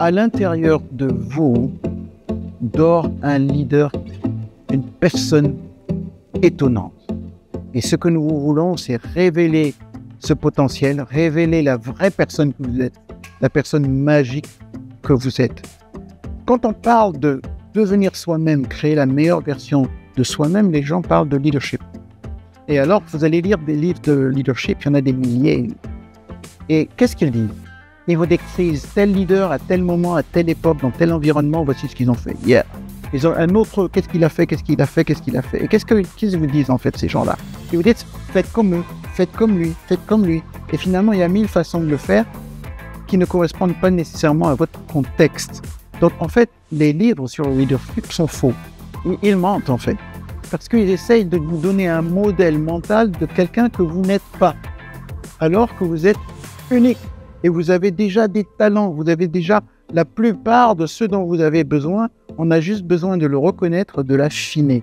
à l'intérieur de vous dort un leader, une personne étonnante. Et ce que nous voulons, c'est révéler ce potentiel, révéler la vraie personne que vous êtes, la personne magique que vous êtes. Quand on parle de devenir soi-même, créer la meilleure version de soi-même, les gens parlent de leadership. Et alors, vous allez lire des livres de leadership, il y en a des milliers. Et qu'est-ce qu'ils disent? Ils vous décrivent tel leader à tel moment, à telle époque, dans tel environnement, voici ce qu'ils ont fait. Yeah. Ils ont un autre, qu'est-ce qu'il a fait, qu'est-ce qu'il a fait, qu'est-ce qu'il a fait. Et qu'est-ce qu'ils vous disent en fait, ces gens-là? Ils vous disent, faites comme eux, faites comme lui, faites comme lui. Et finalement, il y a 1000 façons de le faire qui ne correspondent pas nécessairement à votre contexte. Donc en fait, les livres sur le leadership sont faux. Ils mentent en fait. Parce qu'ils essayent de vous donner un modèle mental de quelqu'un que vous n'êtes pas. Alors que vous êtes unique. Et vous avez déjà des talents. Vous avez déjà la plupart de ceux dont vous avez besoin. On a juste besoin de le reconnaître, de l'affiner.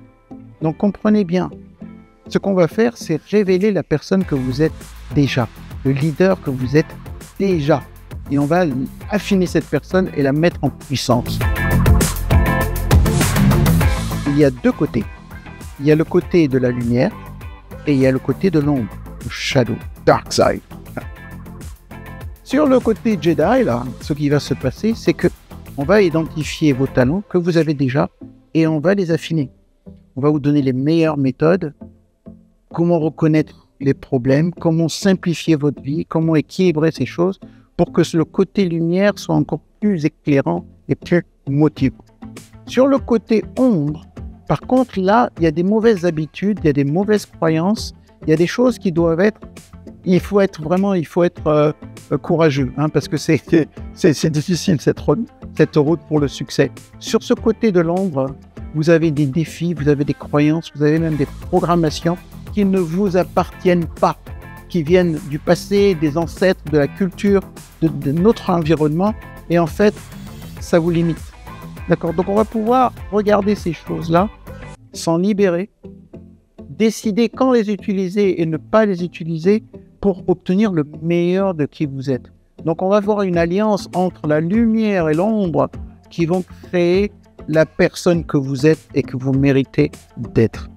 Donc comprenez bien. Ce qu'on va faire, c'est révéler la personne que vous êtes déjà. Le leader que vous êtes déjà. Et on va affiner cette personne et la mettre en puissance. Il y a deux côtés. Il y a le côté de la lumière et il y a le côté de l'ombre, le shadow, dark side. Sur le côté Jedi, là, ce qui va se passer, c'est que on va identifier vos talents que vous avez déjà et on va les affiner. On va vous donner les meilleures méthodes, comment reconnaître les problèmes, comment simplifier votre vie, comment équilibrer ces choses pour que le côté lumière soit encore plus éclairant et plus motivant. Sur le côté ombre, par contre, là, il y a des mauvaises habitudes, il y a des mauvaises croyances, il y a des choses qui doivent être... Il faut être courageux, hein, parce que c'est difficile cette route pour le succès. Sur ce côté de l'ombre, vous avez des défis, vous avez des croyances, vous avez même des programmations qui ne vous appartiennent pas, qui viennent du passé, des ancêtres, de la culture, de notre environnement, et en fait, ça vous limite. D'accord? Donc on va pouvoir regarder ces choses-là, s'en libérer, décider quand les utiliser et ne pas les utiliser pour obtenir le meilleur de qui vous êtes. Donc on va voir une alliance entre la lumière et l'ombre qui vont créer la personne que vous êtes et que vous méritez d'être.